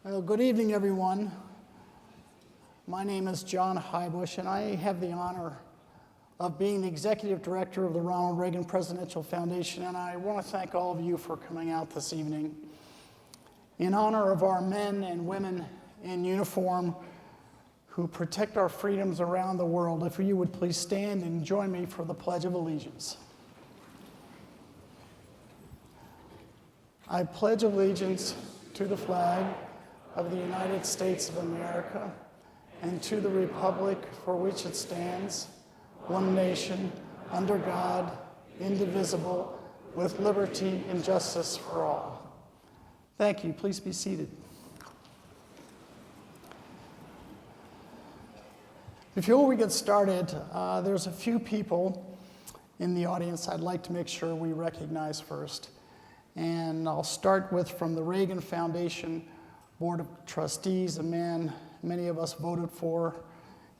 Well, good evening, everyone. My name is John Highbush, and I have the honor of being the executive director of the Ronald Reagan Presidential Foundation, and I want to thank all of you for coming out this evening. In honor of our men and women in uniform who protect our freedoms around the world, if you would please stand and join me for the Pledge of Allegiance. I pledge allegiance to the flag of the United States of America and to the republic for which it stands, one nation, under God, indivisible, with liberty and justice for all. Thank you. Please be seated. Before we get started, there's a few people in the audience I'd like to make sure we recognize first. And I'll start with from the Reagan Foundation Board of Trustees, a man many of us voted for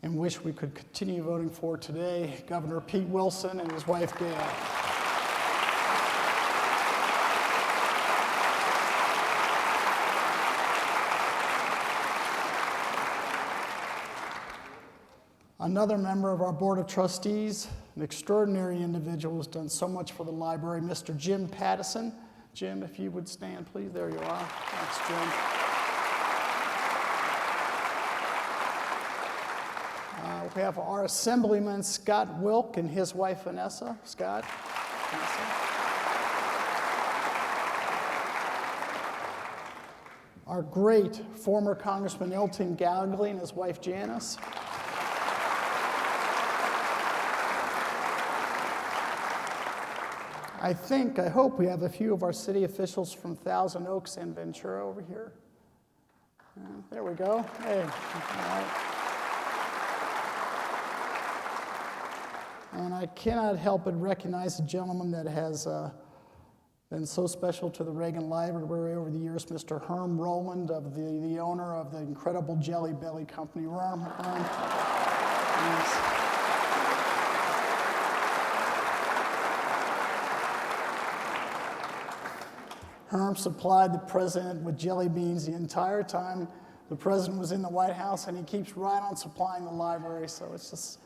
and wish we could continue voting for today, Governor Pete Wilson and his wife, Gail. Another member of our Board of Trustees, an extraordinary individual who's done so much for the library, Mr. Jim Pattison. Jim, if you would stand, please. There you are. Thanks, Jim. We have our Assemblyman, Scott Wilk, and his wife, Vanessa. Scott. Vanessa. Our great former Congressman Elton Gallagher and his wife, Janice. I hope we have a few of our city officials from Thousand Oaks and Ventura over here. There we go. Hey. All right. And I cannot help but recognize a gentleman that has been so special to the Reagan Library over the years, Mr. Herm Rowland, of the owner of the incredible Jelly Belly Company. Herm. Yes. Herm supplied the president with jelly beans the entire time the president was in the White House, and he keeps right on supplying the library, so it's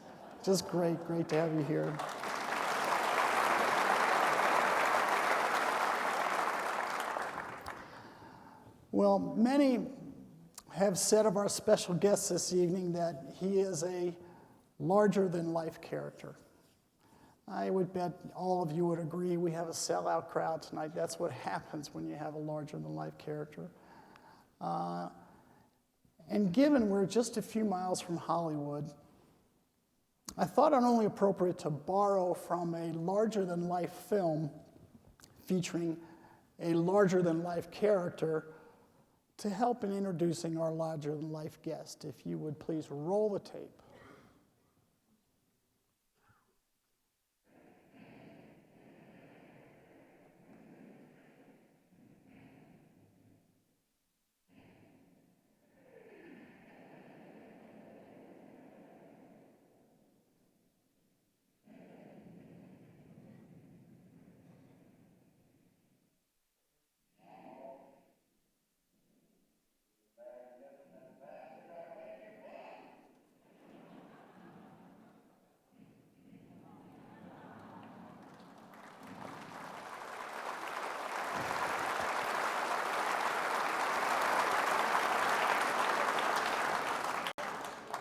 just great to have you here. Well, many have said of our special guest this evening that he is a larger-than-life character. I would bet all of you would agree we have a sellout crowd tonight. That's what happens when you have a larger-than-life character. And given we're just a few miles from Hollywood, I thought it only appropriate to borrow from a larger-than-life film featuring a larger-than-life character to help in introducing our larger-than-life guest. If you would please roll the tape.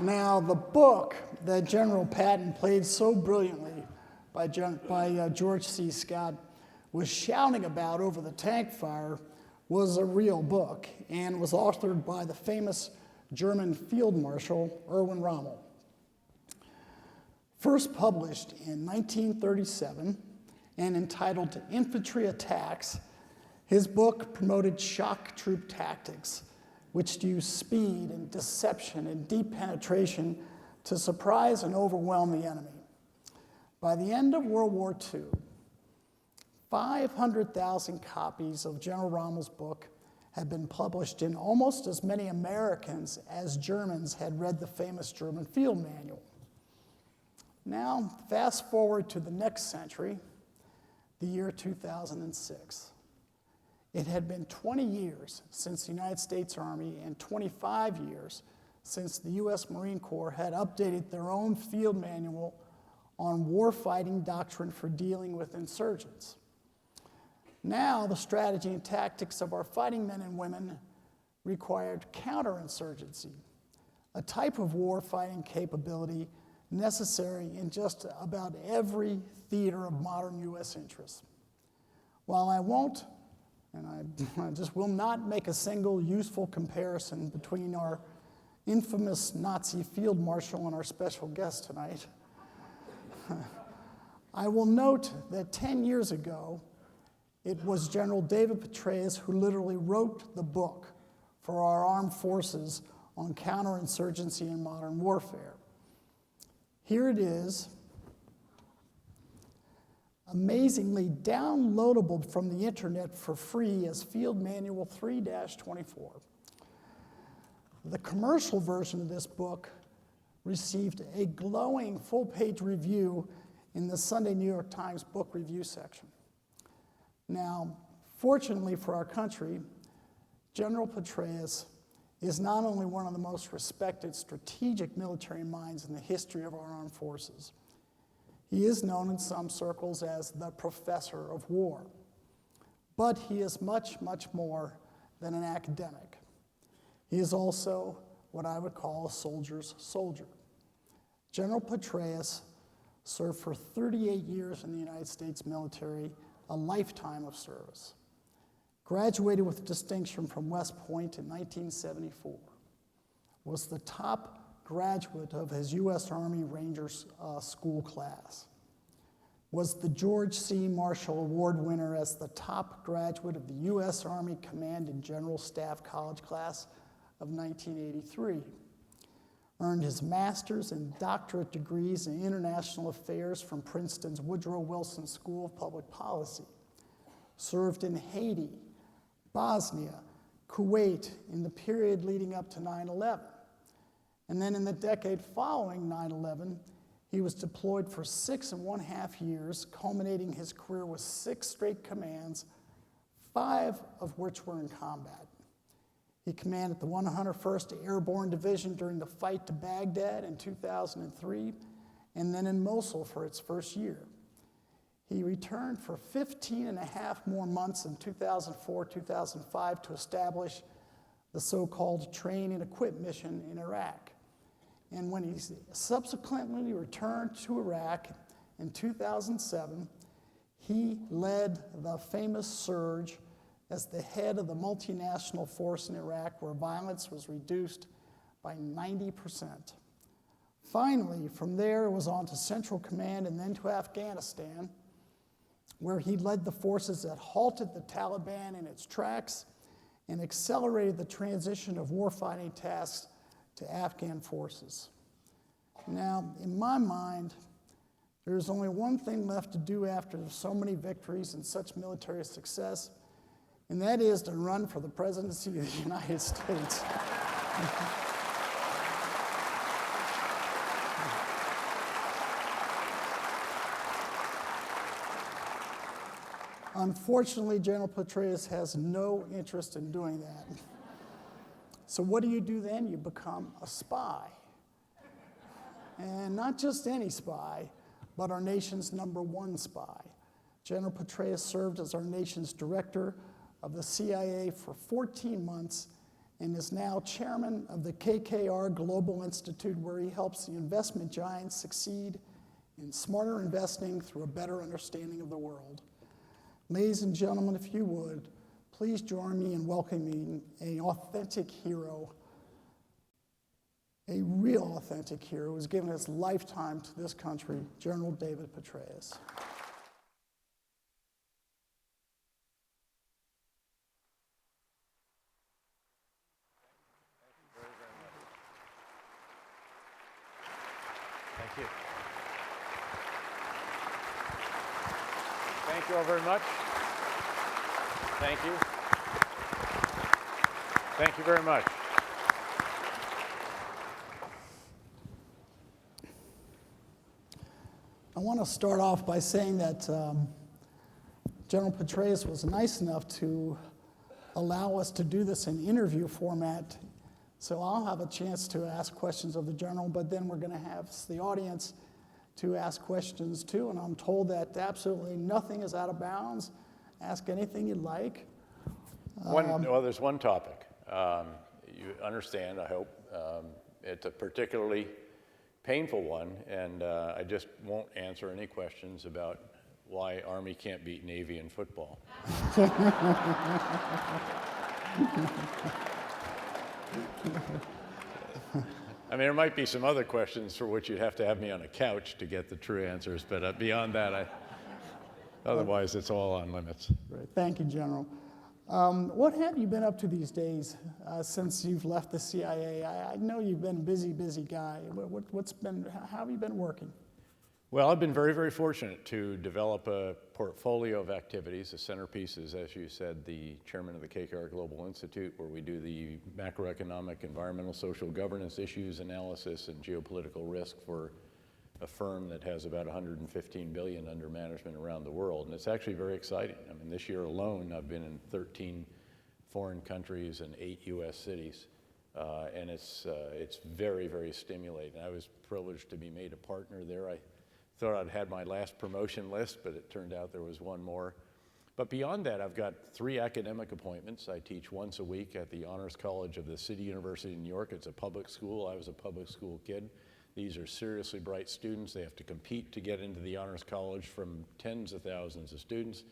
Now, the book that General Patton played so brilliantly by George C. Scott was shouting about over the tank fire was a real book and was authored by the famous German Field Marshal Erwin Rommel. First published in 1937 and entitled Infantry Attacks, his book promoted shock troop tactics, which use speed and deception and deep penetration to surprise and overwhelm the enemy. By the end of World War II, 500,000 copies of General Rommel's book had been published, in almost as many Americans as Germans had read the famous German field manual. Now, fast forward to the next century, the year 2006. It had been 20 years since the United States Army and 25 years since the U.S. Marine Corps had updated their own field manual on warfighting doctrine for dealing with insurgents. Now, the strategy and tactics of our fighting men and women required counterinsurgency, a type of warfighting capability necessary in just about every theater of modern U.S. interests. While I won't, and I just will not make a single useful comparison between our infamous Nazi field marshal and our special guest tonight, I will note that 10 years ago, it was General David Petraeus who literally wrote the book for our armed forces on counterinsurgency in modern warfare. Here it is, amazingly downloadable from the internet for free as Field Manual 3-24. The commercial version of this book received a glowing full-page review in the Sunday New York Times book review section. Now, fortunately for our country, General Petraeus is not only one of the most respected strategic military minds in the history of our armed forces, he is known in some circles as the professor of war. But he is much, much more than an academic. He is also what I would call a soldier's soldier. General Petraeus served for 38 years in the United States military, a lifetime of service. Graduated with distinction from West Point in 1974. Was the top graduate of his U.S. Army Rangers school class. Was the George C. Marshall Award winner as the top graduate of the U.S. Army Command and General Staff College class of 1983. Earned his master's and doctorate degrees in international affairs from Princeton's Woodrow Wilson School of Public Policy. Served in Haiti, Bosnia, Kuwait in the period leading up to 9/11. And then in the decade following 9/11, he was deployed for 6.5 years, culminating his career with 6 straight commands, 5 of which were in combat. He commanded the 101st Airborne Division during the fight to Baghdad in 2003, and then in Mosul for its first year. He returned for 15.5 more months in 2004-2005 to establish the so-called Train and Equip mission in Iraq. And when he subsequently returned to Iraq in 2007, he led the famous surge as the head of the multinational force in Iraq, where violence was reduced by 90%. Finally, from there, it was on to Central Command and then to Afghanistan, where he led the forces that halted the Taliban in its tracks and accelerated the transition of warfighting tasks to Afghan forces. Now, in my mind, there's only one thing left to do after so many victories and such military success, and that is to run for the presidency of the United States. Unfortunately, General Petraeus has no interest in doing that. So what do you do then? You become a spy. And not just any spy, but our nation's #1 spy. General Petraeus served as our nation's director of the CIA for 14 months and is now chairman of the KKR Global Institute, where he helps the investment giants succeed in smarter investing through a better understanding of the world. Ladies and gentlemen, if you would, please join me in welcoming an authentic hero, a real authentic hero who has given his lifetime to this country, General David Petraeus. Thank you. Thank you all very much. Thank you. Thank you very much. I want to start off by saying that General Petraeus was nice enough to allow us to do this in interview format. So I'll have a chance to ask questions of the general, but then we're going to have the audience to ask questions too. And I'm told that absolutely nothing is out of bounds. Ask anything you'd like. Well, there's one topic. You understand, I hope. It's a particularly painful one, and I just won't answer any questions about why Army can't beat Navy in football. I mean, there might be some other questions for which you'd have to have me on a couch to get the true answers, but beyond that, otherwise it's all on limits. Great. Thank you, General. What have you been up to these days since you've left the CIA? I know you've been a busy guy. How have you been working? Well, I've been very, very fortunate to develop a portfolio of activities. The centerpiece is, as you said, the chairman of the KKR Global Institute, where we do the macroeconomic, environmental, social governance issues analysis and geopolitical risk for a firm that has about 115 billion under management around the world. And it's actually very exciting. I mean, this year alone, I've been in 13 foreign countries and 8 US cities. And it's very, very stimulating. I was privileged to be made a partner there. I thought I'd had my last promotion list, but it turned out there was one more. But beyond that, I've got 3 academic appointments. I teach once a week at the Honors College of the City University of New York. It's a public school. I was a public school kid. These are seriously bright students. They have to compete to get into the Honors College from tens of thousands of students.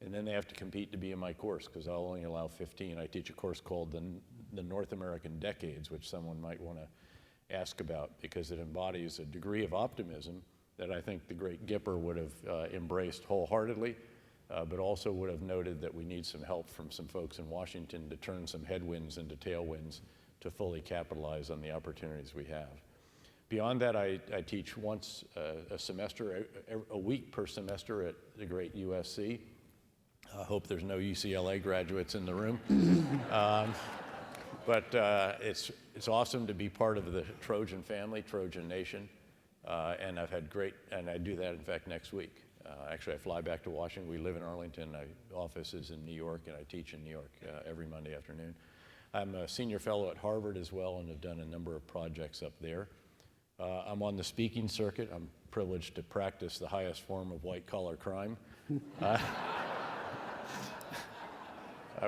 And then they have to compete to be in my course, because I'll only allow 15. I teach a course called the North American Decades, which someone might want to ask about, because it embodies a degree of optimism that I think the great Gipper would have embraced wholeheartedly, but also would have noted that we need some help from some folks in Washington to turn some headwinds into tailwinds to fully capitalize on the opportunities we have. Beyond that, I teach once a semester, a week per semester at the great USC. I hope there's no UCLA graduates in the room. But it's awesome to be part of the Trojan family, Trojan Nation. And I've had and I do that, in fact, next week. Actually, I fly back to Washington. We live in Arlington. My office is in New York, and I teach in New York every Monday afternoon. I'm a senior fellow at Harvard as well, and have done a number of projects up there. I'm on the speaking circuit. I'm privileged to practice the highest form of white-collar crime. I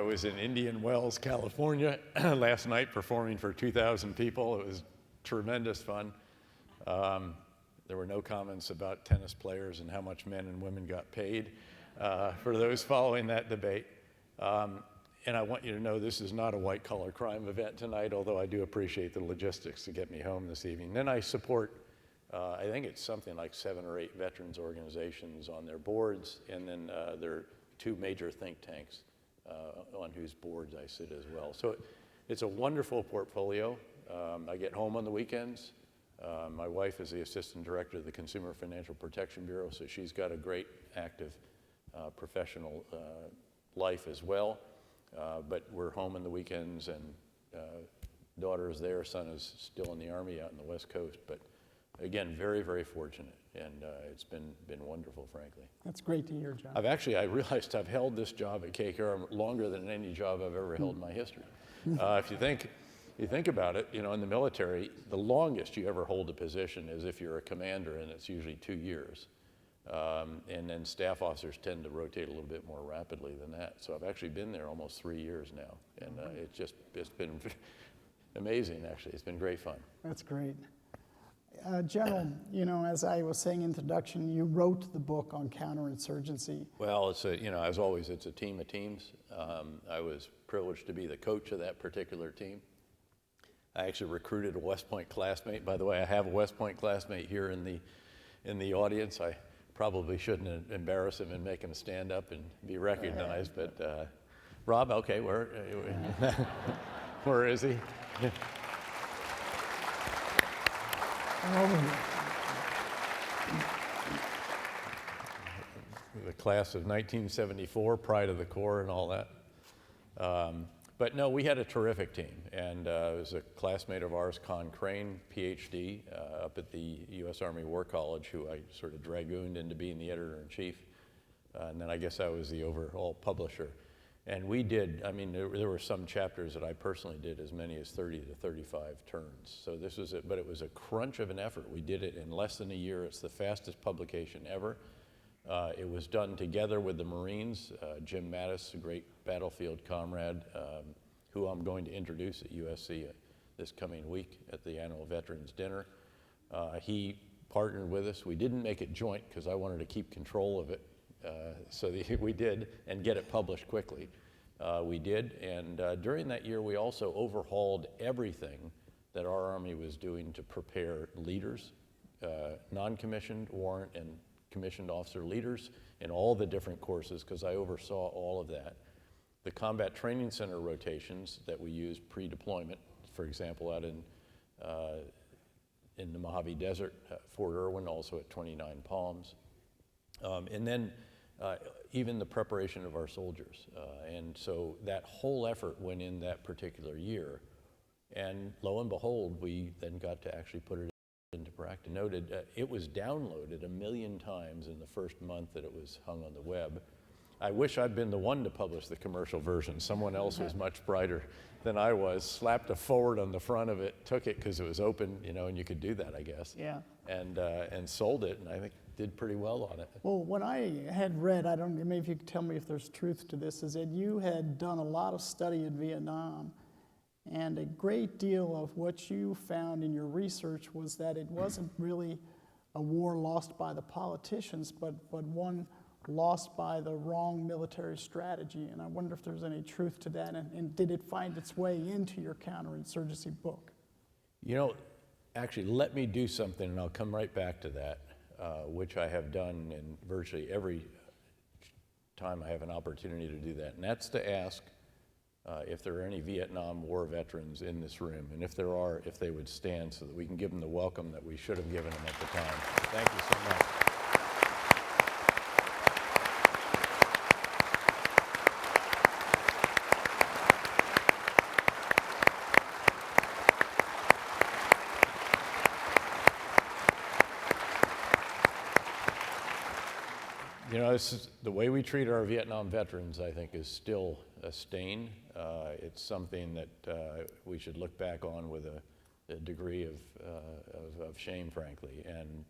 was in Indian Wells, California last night performing for 2,000 people. It was tremendous fun. There were no comments about tennis players and how much men and women got paid for those following that debate. And I want you to know this is not a white-collar crime event tonight, although I do appreciate the logistics to get me home this evening. Then I support, I think it's something like 7 or 8 veterans organizations on their boards, and then there are 2 major think tanks on whose boards I sit as well. So it's a wonderful portfolio. I get home on the weekends. My wife is the assistant director of the Consumer Financial Protection Bureau, so she's got a great, active professional life as well. But we're home on the weekends, and daughter is there, son is still in the Army out in the West Coast. But again, very, very fortunate, and it's been wonderful, frankly. That's great to hear, John. I realized I've held this job at KKR longer than any job I've ever held in my history. If you think about it, in the military, the longest you ever hold a position is if you're a commander, and it's usually 2 years. And then staff officers tend to rotate a little bit more rapidly than that. So I've actually been there almost 3 years now, and it's been amazing, actually. It's been great fun. That's great. General, as I was saying in introduction, you wrote the book on counterinsurgency. Well, as always, it's a team of teams. I was privileged to be the coach of that particular team. I actually recruited a West Point classmate. By the way, I have a West Point classmate here in the audience. I probably shouldn't embarrass him and make him stand up and be recognized, but Rob, okay, where is he? Over here. The class of 1974, pride of the Corps and all that. But no, we had a terrific team, and it was a classmate of ours, Con Crane, Ph.D., up at the U.S. Army War College, who I sort of dragooned into being the editor-in-chief. And then I guess I was the overall publisher. And we did, I mean, there were some chapters that I personally did as many as 30 to 35 turns. So this was it, but it was a crunch of an effort. We did it in less than a year. It's the fastest publication ever. It was done together with the Marines. Jim Mattis, a great battlefield comrade, who I'm going to introduce at USC this coming week at the annual Veterans Dinner. He partnered with us. We didn't make it joint because I wanted to keep control of it. So we did, and get it published quickly. We did, and during that year we also overhauled everything that our Army was doing to prepare leaders, non-commissioned, warrant, and commissioned officer leaders in all the different courses, because I oversaw all of that. The Combat Training Center rotations that we used pre-deployment, for example, out in the Mojave Desert, Fort Irwin, also at 29 Palms. And then even the preparation of our soldiers. And so that whole effort went in that particular year. And lo and behold, we then got to actually put it into practice. Noted, it was downloaded 1 million times in the first month that it was hung on the web. I wish I'd been the one to publish the commercial version. Someone else was much brighter than I was, slapped a forward on the front of it, took it because it was open, you know, and you could do that, I guess. Yeah. And sold it, and I think did pretty well on it. Well, what I had read, I don't, maybe if you could tell me if there's truth to this, is that you had done a lot of study in Vietnam, and a great deal of what you found in your research was that it wasn't really a war lost by the politicians, but one lost by the wrong military strategy. And I wonder if there's any truth to that, and did it find its way into your counterinsurgency book? You know, actually, let me do something, and I'll come right back to that, which I have done in virtually every time I have an opportunity to do that, and that's to ask if there are any Vietnam War veterans in this room, and if there are, if they would stand so that we can give them the welcome that we should have given them at the time. Thank you so much. You know, this is, the way we treat our Vietnam veterans, I think, is still a stain. It's something that we should look back on with a degree of shame, frankly. And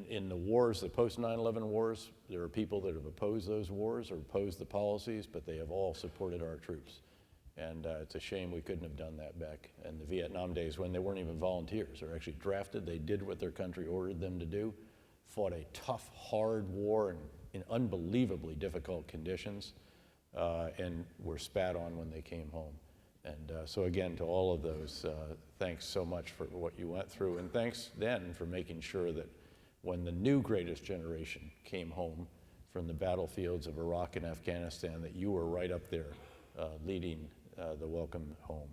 in the wars, the post 9/11 wars, there are people that have opposed those wars or opposed the policies, but they have all supported our troops. And it's a shame we couldn't have done that back in the Vietnam days when they weren't even volunteers. They were actually drafted. They did what their country ordered them to do, fought a tough, hard war in unbelievably difficult conditions, and were spat on when they came home. And so again, to all of those, thanks so much for what you went through, and thanks then for making sure that when the new greatest generation came home from the battlefields of Iraq and Afghanistan, that you were right up there leading the welcome home.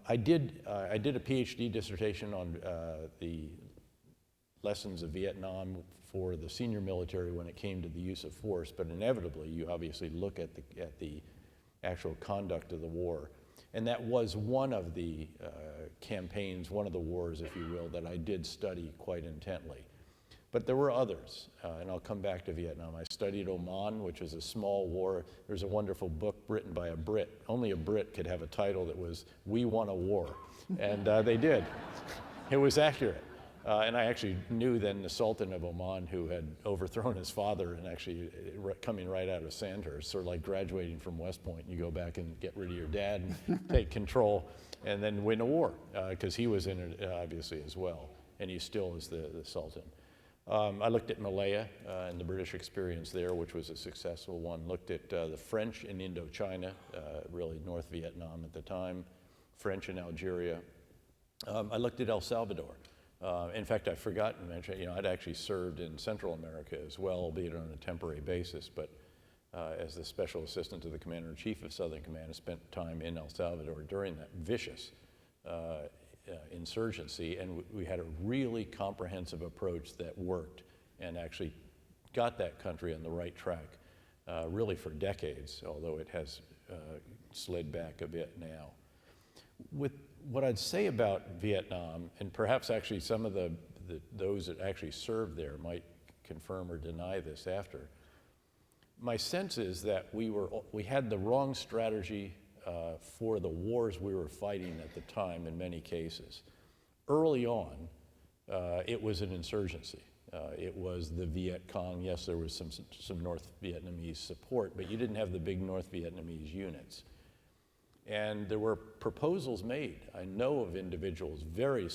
I did a Ph.D. dissertation on the lessons of Vietnam for the senior military when it came to the use of force, but inevitably you obviously look at the actual conduct of the war. And that was one of the campaigns, one of the wars, if you will, that I did study quite intently. But there were others, and I'll come back to Vietnam. I studied Oman, which was a small war. There's a wonderful book written by a Brit. Only a Brit could have a title that was, "We Won a War." And they did. It was accurate. And I actually knew then the Sultan of Oman, who had overthrown his father and actually coming right out of Sandhurst, sort of like graduating from West Point. You go back and get rid of your dad and take control and then win a war, because he was in it obviously as well, and he still is the Sultan. I looked at Malaya and the British experience there, which was a successful one. Looked at the French in Indochina, really North Vietnam at the time, French in Algeria. I looked at El Salvador. In fact, I forgot to mention, you know, I'd actually served in Central America as well, albeit on a temporary basis, but as the Special Assistant to the Commander-in-Chief of Southern Command, I spent time in El Salvador during that vicious insurgency, and we had a really comprehensive approach that worked and actually got that country on the right track, really for decades, although it has slid back a bit now. With what I'd say about Vietnam, and perhaps actually some of those that actually served there might confirm or deny this after, My sense is that we had the wrong strategy for the wars we were fighting at the time in many cases. Early on, it was an insurgency. It was the Viet Cong. Yes, there was some North Vietnamese support, but you didn't have the big North Vietnamese units. And there were proposals made. I know of individuals, very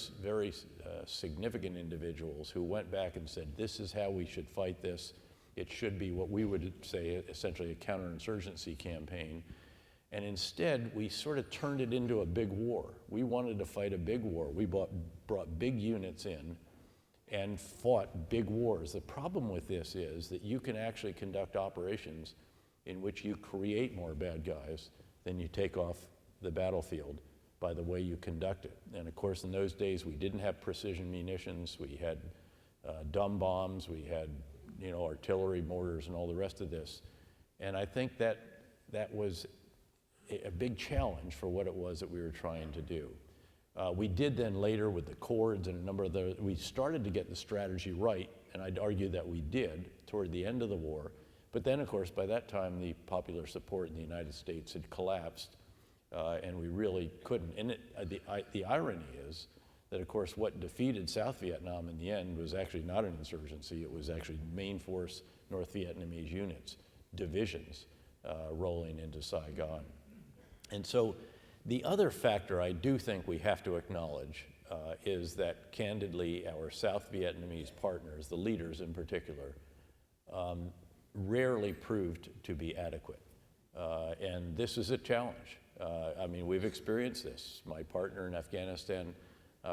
significant individuals, who went back and said, this is how we should fight this. It should be what we would say essentially a counterinsurgency campaign. And instead, we sort of turned it into a big war. We wanted to fight a big war. We brought big units in and fought big wars. The problem with this is that you can actually conduct operations in which you create more bad guys than you take off the battlefield by the way you conduct it. And of course, in those days, we didn't have precision munitions. We had dumb bombs. We had, artillery, mortars, and all the rest of this. And I think that was a big challenge for what it was that we were trying to do. We did then later with the Cords and a number of we started to get the strategy right, and I'd argue that we did toward the end of the war. But then, of course, by that time, the popular support in the United States had collapsed, and we really couldn't. And the irony is that, of course, what defeated South Vietnam in the end was actually not an insurgency. It was actually main force North Vietnamese units, divisions, rolling into Saigon. And so the other factor I do think we have to acknowledge is that, candidly, our South Vietnamese partners, the leaders in particular, rarely proved to be adequate. And this is a challenge. I mean, we've experienced this. My partner in Afghanistan,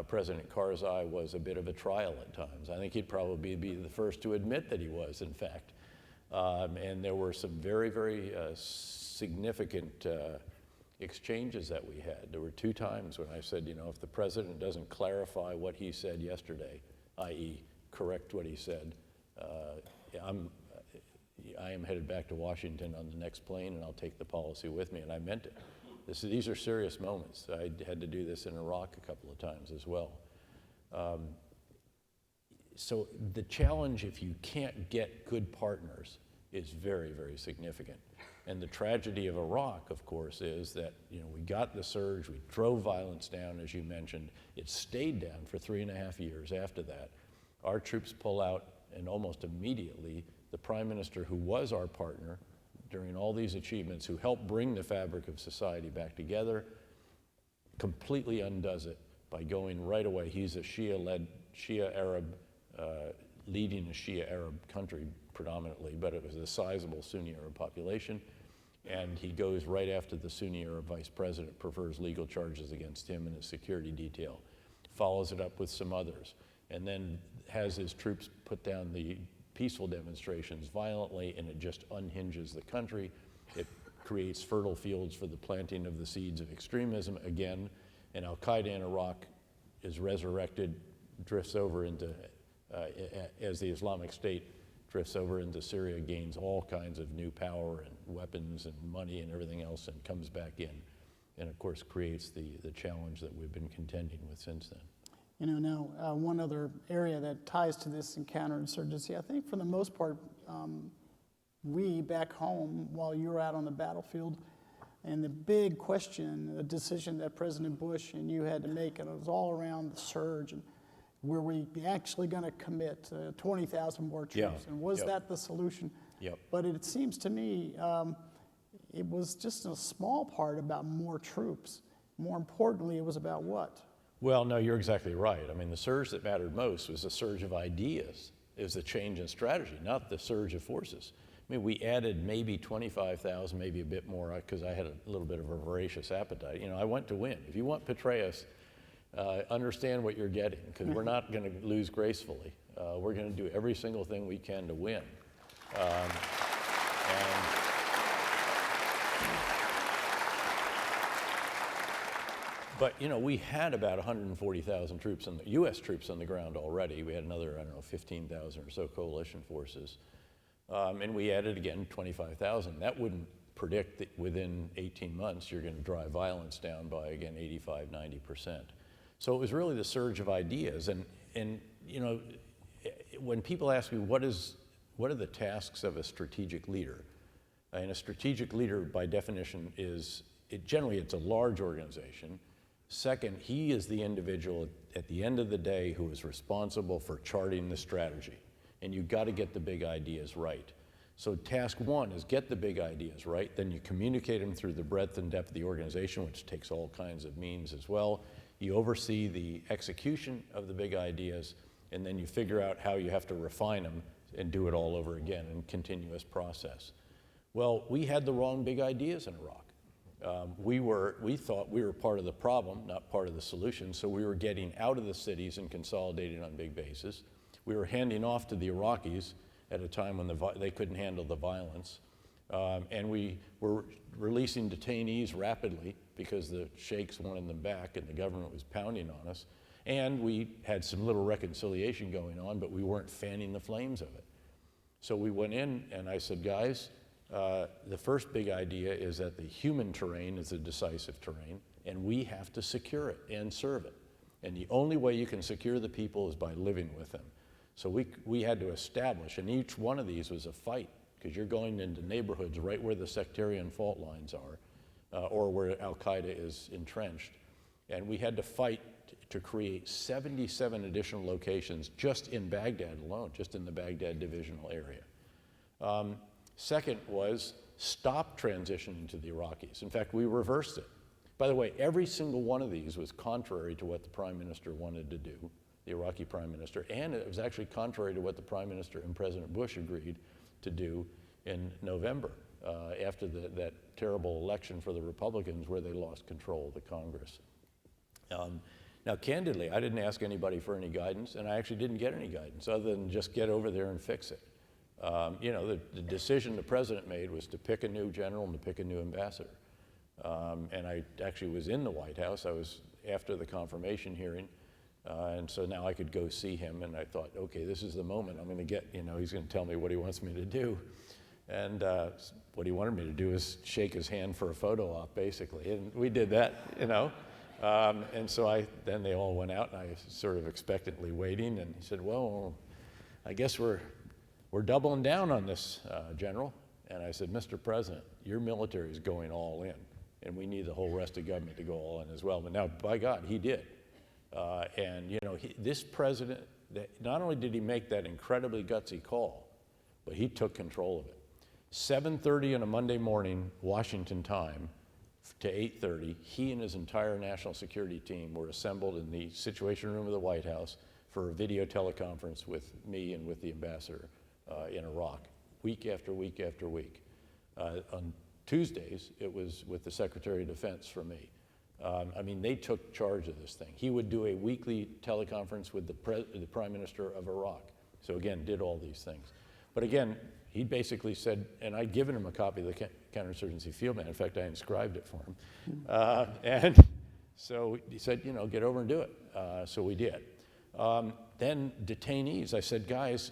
President Karzai, was a bit of a trial at times. I think he'd probably be the first to admit that he was, in fact. And there were some very significant exchanges that we had. There were 2 times when I said, if the president doesn't clarify what he said yesterday, i.e. correct what he said, I am headed back to Washington on the next plane, and I'll take the policy with me, and I meant it. These are serious moments. I had to do this in Iraq a couple of times as well. So the challenge, if you can't get good partners, is very significant. And the tragedy of Iraq, of course, is that we got the surge, we drove violence down, as you mentioned. It stayed down for 3.5 years after that. Our troops pull out, and almost immediately, the prime minister, who was our partner during all these achievements, who helped bring the fabric of society back together, completely undoes it by going right away. He's a Shia Arab, leading a Shia Arab country predominantly, but it was a sizable Sunni Arab population. And he goes right after the Sunni Arab vice president, prefers legal charges against him and his security detail, follows it up with some others, and then has his troops put down the peaceful demonstrations violently, and it just unhinges the country. It creates fertile fields for the planting of the seeds of extremism again, and Al-Qaeda in Iraq is resurrected, drifts over into, as the Islamic State drifts over into Syria, gains all kinds of new power and weapons and money and everything else, and comes back in, and of course creates the challenge that we've been contending with since then. Now, one other area that ties to this in counterinsurgency, I think for the most part, we back home, while you were out on the battlefield, and the big question, the decision that President Bush and you had to make, and it was all around the surge, and were we actually going to commit 20,000 more troops? Yeah. And was that the solution? Yep. But it seems to me it was just a small part about more troops. More importantly, it was about what? Well, no, you're exactly right. I mean, the surge that mattered most was the surge of ideas. It was the change in strategy, not the surge of forces. I mean, we added maybe 25,000, maybe a bit more, because I had a little bit of a voracious appetite. I went to win. If you want Petraeus, understand what you're getting, because we're not going to lose gracefully. We're going to do every single thing we can to win. But we had about 140,000 troops, U.S. troops on the ground already. We had another, 15,000 or so coalition forces. And we added, again, 25,000. That wouldn't predict that within 18 months you're going to drive violence down by, again, 85, 90%. So it was really the surge of ideas. And when people ask me, what are the tasks of a strategic leader? And a strategic leader, by definition, generally it's a large organization. Second, he is the individual at the end of the day who is responsible for charting the strategy. And you've got to get the big ideas right. So task one is get the big ideas right, then you communicate them through the breadth and depth of the organization, which takes all kinds of means as well. You oversee the execution of the big ideas, and then you figure out how you have to refine them and do it all over again in a continuous process. Well, we had the wrong big ideas in Iraq. We thought we were part of the problem, not part of the solution, so we were getting out of the cities and consolidating on big bases. We were handing off to the Iraqis at a time when they couldn't handle the violence. And we were releasing detainees rapidly because the sheikhs wanted them back and the government was pounding on us. And we had some little reconciliation going on, but we weren't fanning the flames of it. So we went in and I said, guys, the first big idea is that the human terrain is a decisive terrain, and we have to secure it and serve it. And the only way you can secure the people is by living with them. So we had to establish, and each one of these was a fight, because you're going into neighborhoods right where the sectarian fault lines are, or where Al-Qaeda is entrenched. And we had to fight to create 77 additional locations just in Baghdad alone, just in the Baghdad divisional area. Second was stop transitioning to the Iraqis. In fact, we reversed it. By the way, every single one of these was contrary to what the Prime Minister wanted to do, the Iraqi Prime Minister, and it was actually contrary to what the Prime Minister and President Bush agreed to do in November, after that terrible election for the Republicans where they lost control of the Congress. Now, candidly, I didn't ask anybody for any guidance, and I actually didn't get any guidance other than just get over there and fix it. The decision the president made was to pick a new general and to pick a new ambassador. And I actually was in the White House. I was after the confirmation hearing. And so now I could go see him, and I thought, okay, this is the moment. I'm going to get, he's going to tell me what he wants me to do. And what he wanted me to do is shake his hand for a photo op, basically. And we did that, And so then they all went out, and I was sort of expectantly waiting. And he said, well, I guess we're doubling down on this, General. And I said, Mr. President, your military is going all in, and we need the whole rest of government to go all in as well. But now, by God, he did. This president, not only did he make that incredibly gutsy call, but he took control of it. 7:30 on a Monday morning, Washington time, to 8:30, he and his entire national security team were assembled in the Situation Room of the White House for a video teleconference with me and with the ambassador in Iraq, week after week after week. On Tuesdays, it was with the Secretary of Defense for me. They took charge of this thing. He would do a weekly teleconference with the Prime Minister of Iraq. So again, did all these things. But again, he basically said, and I'd given him a copy of the Counterinsurgency Field Manual. In fact, I inscribed it for him. And so he said, get over and do it. So we did. Then detainees, I said, guys,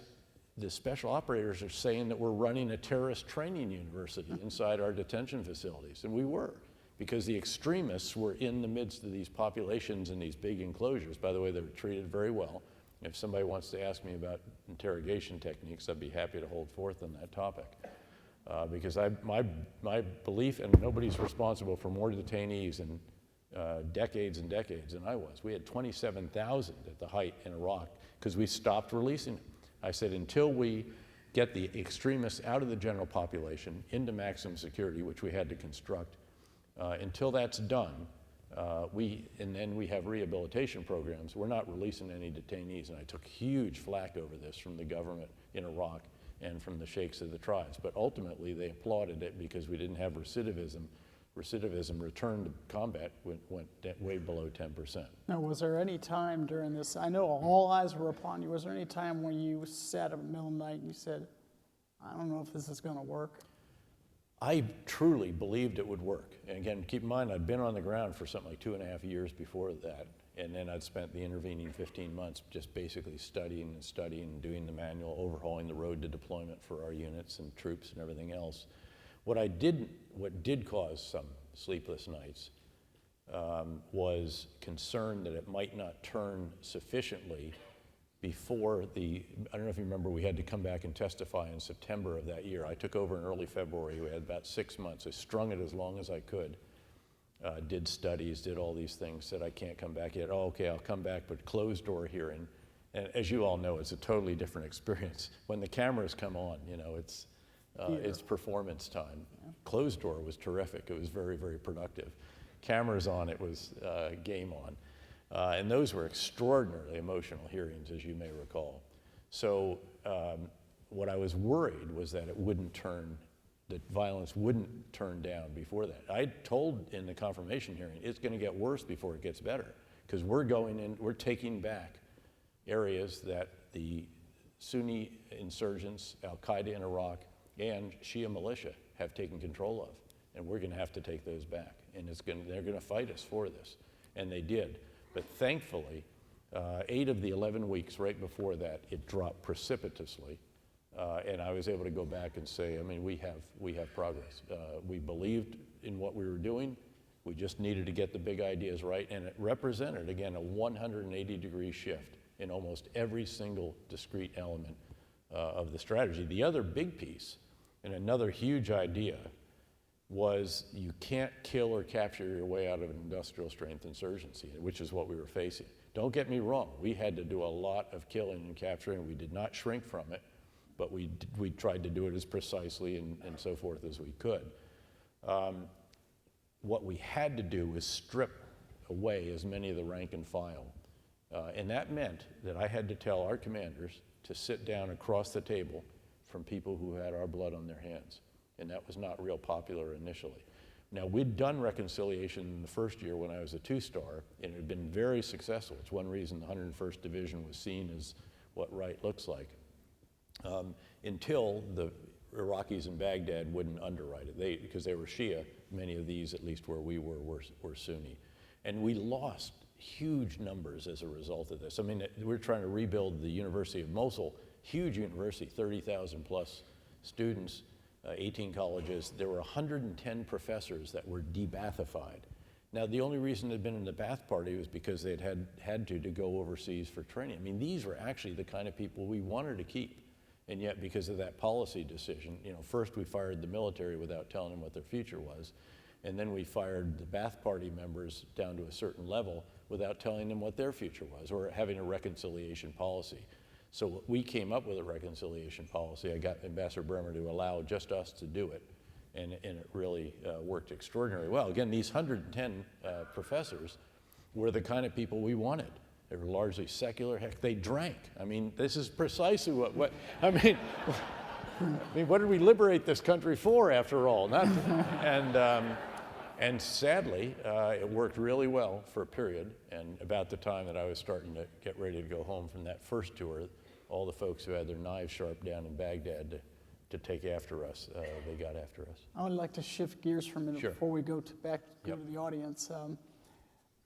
the special operators are saying that we're running a terrorist training university inside our detention facilities. And we were, because the extremists were in the midst of these populations in these big enclosures. By the way, they were treated very well. If somebody wants to ask me about interrogation techniques, I'd be happy to hold forth on that topic. Because my belief, and nobody's responsible for more detainees in decades and decades than I was. We had 27,000 at the height in Iraq because we stopped releasing them. I said, until we get the extremists out of the general population into maximum security, which we had to construct, until that's done, and then we have rehabilitation programs, we're not releasing any detainees. And I took huge flack over this from the government in Iraq and from the sheikhs of the tribes. But ultimately, they applauded it because we didn't have recidivism. Recidivism, return to combat, went way below 10%. Now, was there any time during this, I know all eyes were upon you, was there any time when you sat at the middle of the night and you said, I don't know if this is going to work? I truly believed it would work. And again, keep in mind, I'd been on the ground for something like 2.5 years before that. And then I'd spent the intervening 15 months just basically studying and doing the manual, overhauling the road to deployment for our units and troops and everything else. What did cause some sleepless nights was concern that it might not turn sufficiently before I don't know if you remember, we had to come back and testify in September of that year. I took over in early February. We had about 6 months. I strung it as long as I could. Did studies, did all these things, said I can't come back yet. Oh, okay, I'll come back, but closed door hearing. And as you all know, it's a totally different experience. When the cameras come on, it's performance time. Yeah. Closed door was terrific. It was very, very productive. Cameras on, it was game on. And those were extraordinarily emotional hearings, as you may recall. So what I was worried was that that violence wouldn't turn down before that. I told in the confirmation hearing, it's going to get worse before it gets better, because we're taking back areas that the Sunni insurgents, Al-Qaeda in Iraq, and Shia militia have taken control of, and we're going to have to take those back. And they're going to fight us for this, and they did. But thankfully, 8 of the 11 weeks right before that, it dropped precipitously. And I was able to go back and say, I mean, we have progress. We believed in what we were doing. We just needed to get the big ideas right. And it represented, again, a 180-degree shift in almost every single discrete element of the strategy. The other big piece, and another huge idea, was you can't kill or capture your way out of an industrial strength insurgency, which is what we were facing. Don't get me wrong, we had to do a lot of killing and capturing. We did not shrink from it, but we tried to do it as precisely and so forth as we could. What we had to do was strip away as many of the rank and file. And that meant that I had to tell our commanders to sit down across the table from people who had our blood on their hands. And that was not real popular initially. Now, we'd done reconciliation in the first year when I was a 2-star, and it had been very successful. It's one reason the 101st Division was seen as what right looks like, until the Iraqis in Baghdad wouldn't underwrite it. Because they were Shia, many of these, at least where we were Sunni. And we lost huge numbers as a result of this. I mean, we're trying to rebuild the University of Mosul, huge university, 30,000 plus students, 18 colleges. There were 110 professors that were de-Baathified. Now, the only reason they'd been in the Ba'ath Party was because they'd had to go overseas for training. I mean, these were actually the kind of people we wanted to keep. And yet, because of that policy decision, first we fired the military without telling them what their future was. And then we fired the Ba'ath Party members down to a certain level without telling them what their future was, or having a reconciliation policy. So we came up with a reconciliation policy. I got Ambassador Bremer to allow just us to do it, and it really worked extraordinarily well. Again, these 110 professors were the kind of people we wanted. They were largely secular. Heck, they drank. I mean, this is precisely what I mean, what did we liberate this country for, after all? And sadly, it worked really well for a period. And about the time that I was starting to get ready to go home from that first tour, all the folks who had their knives sharp down in Baghdad to take after us, they got after us. I would like to shift gears for a minute. Sure. Before we go to the audience.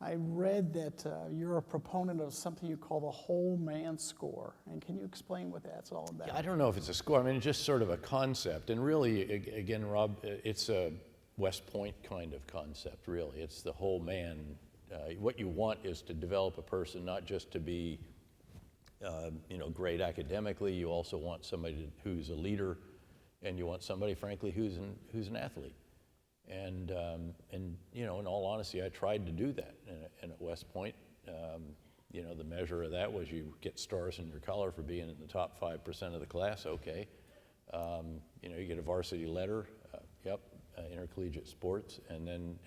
I read that you're a proponent of something you call the whole man score. And can you explain what that's all about? Yeah, I don't know if it's a score. I mean, it's just sort of a concept. And really, again, Rob, it's a West Point kind of concept, really. It's the whole man. What you want is to develop a person not just to be great academically. You also want somebody who's a leader, and you want somebody, frankly, who's an athlete. And in all honesty, I tried to do that. And at West Point, the measure of that was you get stars in your collar for being in the top 5% of the class. Okay, you get a varsity letter. Intercollegiate sports, and then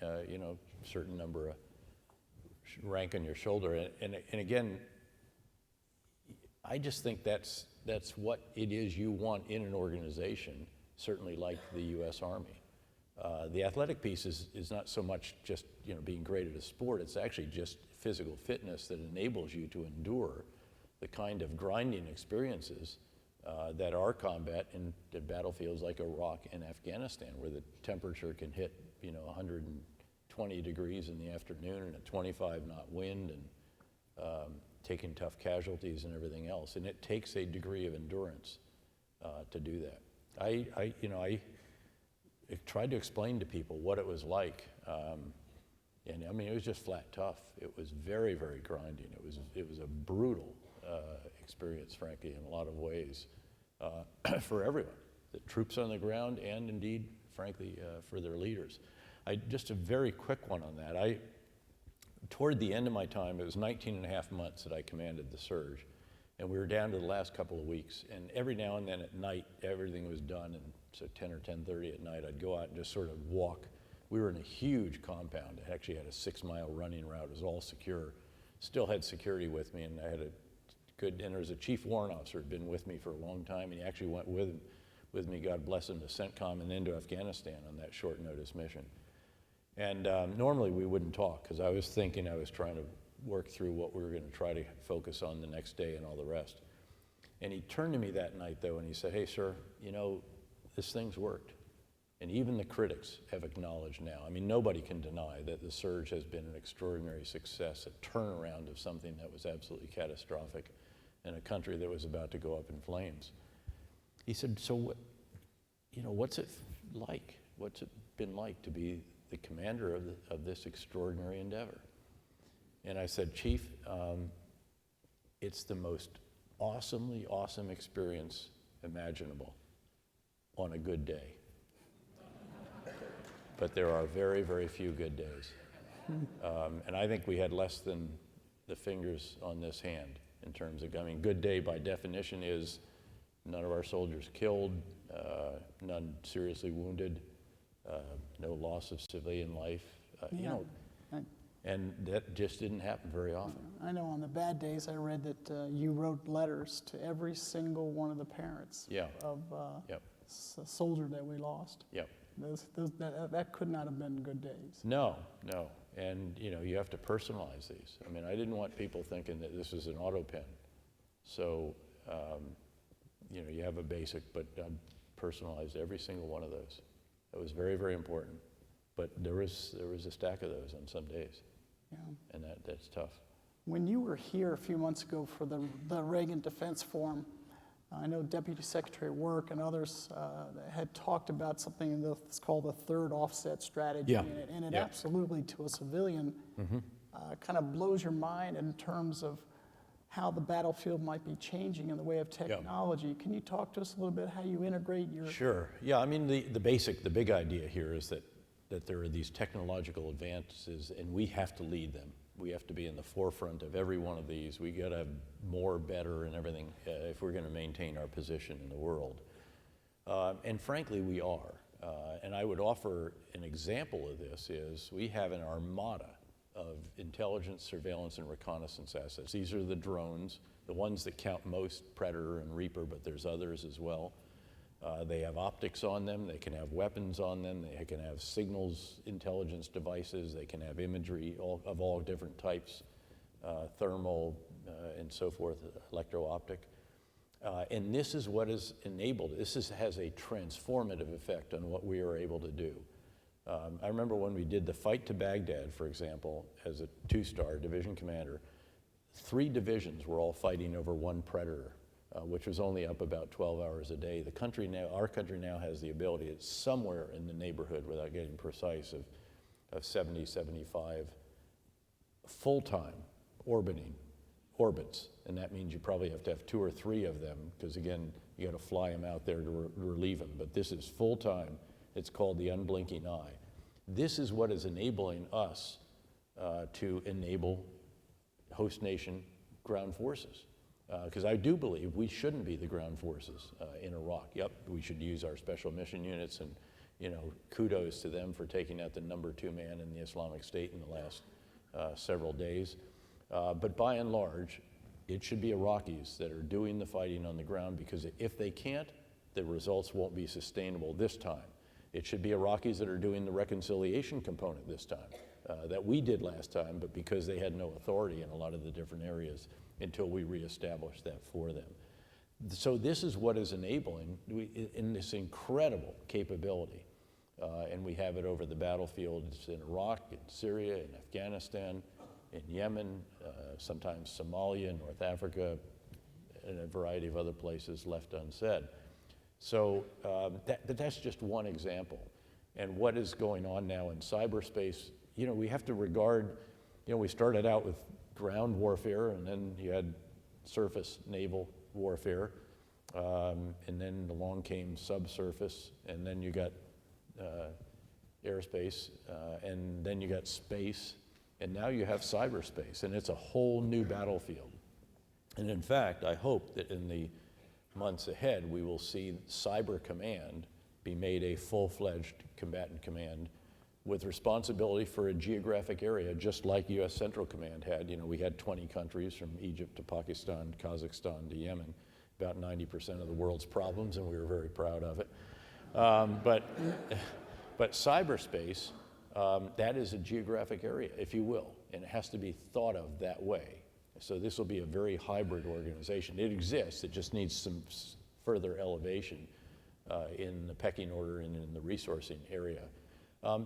certain number of rank on your shoulder. And again, I just think that's what it is you want in an organization, certainly like the U.S. Army. The athletic piece is not so much just being great at a sport. It's actually just physical fitness that enables you to endure the kind of grinding experiences that are combat in the battlefields like Iraq and Afghanistan, where the temperature can hit 120 degrees in the afternoon and a 25-knot wind, and taking tough casualties and everything else. And it takes a degree of endurance to do that. I tried to explain to people what it was like, and I mean, it was just flat tough. It was very, very grinding. It was a brutal experience, frankly, in a lot of ways for everyone, the troops on the ground and indeed, frankly, for their leaders. Just a very quick one on that. Toward the end of my time, it was 19 and a half months that I commanded the surge, and we were down to the last couple of weeks, and every now and then at night, everything was done, and so 10 or 10:30 at night, I'd go out and just sort of walk. We were in a huge compound. It actually had a 6-mile running route. It was all secure. Still had security with me, and I had and there was a chief warrant officer who had been with me for a long time, and he actually went with me, God bless him, to CENTCOM and then to Afghanistan on that short notice mission. And normally we wouldn't talk, because I was trying to work through what we were going to try to focus on the next day and all the rest. And he turned to me that night, though, and he said, "Hey, sir, you know, this thing's worked." And even the critics have acknowledged now. I mean, nobody can deny that the surge has been an extraordinary success, a turnaround of something that was absolutely catastrophic in a country that was about to go up in flames. He said, "So what's it like? What's it been like to be the commander of this extraordinary endeavor?" And I said, "Chief, it's the most awesomely awesome experience imaginable on a good day. But there are very, very few good days." And I think we had less than the fingers on this hand in terms of, good day by definition is none of our soldiers killed, none seriously wounded, no loss of civilian life, and that just didn't happen very often. I know on the bad days, I read that you wrote letters to every single one of the parents of a soldier that we lost. Yep. That could not have been good days. No. And you have to personalize these. I mean, I didn't want people thinking that this is an auto pen. So, you have a basic, but I personalized every single one of those. That was very, very important. But there was a stack of those on some days. Yeah. And that's tough. When you were here a few months ago for the Reagan Defense Forum, I know Deputy Secretary Work and others had talked about something that's called the third offset strategy. Yeah. And it absolutely, to a civilian, kind of blows your mind in terms of how the battlefield might be changing in the way of technology. Can you talk to us a little bit how you integrate your... Sure. Yeah, I mean, the big idea here is that there are these technological advances, and we have to lead them. We have to be in the forefront of every one of these. We got to have more, better, and everything if we're going to maintain our position in the world. And frankly, we are. And I would offer an example of this is we have an armada of intelligence, surveillance, and reconnaissance assets. These are the drones, the ones that count most, Predator and Reaper, but there's others as well. They have optics on them, they can have weapons on them, they can have signals intelligence devices, they can have imagery of all different types, thermal and so forth, electro-optic. And this is what is enabled, has a transformative effect on what we are able to do. I remember when we did the fight to Baghdad, for example, as a 2-star division commander, 3 divisions were all fighting over one Predator. Which was only up about 12 hours a day. Our country now has the ability, it's somewhere in the neighborhood, without getting precise, of 70, 75 full-time orbits. And that means you probably have to have 2 or 3 of them, because again, you got to fly them out there to relieve them. But this is full-time. It's called the unblinking eye. This is what is enabling us to enable host nation ground forces. Because I do believe we shouldn't be the ground forces in Iraq. Yep, we should use our special mission units, and kudos to them for taking out the number 2 man in the Islamic State in the last several days. But by and large, it should be Iraqis that are doing the fighting on the ground, because if they can't, the results won't be sustainable this time. It should be Iraqis that are doing the reconciliation component this time, that we did last time, but because they had no authority in a lot of the different areas until we reestablished that for them. So this is what is enabling in this incredible capability, and we have it over the battlefields in Iraq, in Syria, in Afghanistan, in Yemen, sometimes Somalia, North Africa, and a variety of other places left unsaid. So that's just one example. And what is going on now in cyberspace, we have to regard, we started out with ground warfare, and then you had surface naval warfare, and then along came subsurface, and then you got airspace, and then you got space, and now you have cyberspace, and it's a whole new battlefield. And in fact, I hope that in the months ahead, we will see Cyber Command be made a full-fledged combatant command with responsibility for a geographic area, just like U.S. Central Command had. You know, we had 20 countries from Egypt to Pakistan, Kazakhstan to Yemen, about 90% of the world's problems, and we were very proud of it. But cyberspace, that is a geographic area, if you will, and it has to be thought of that way. So this will be a very hybrid organization. It exists, it just needs some further elevation in the pecking order and in the resourcing area.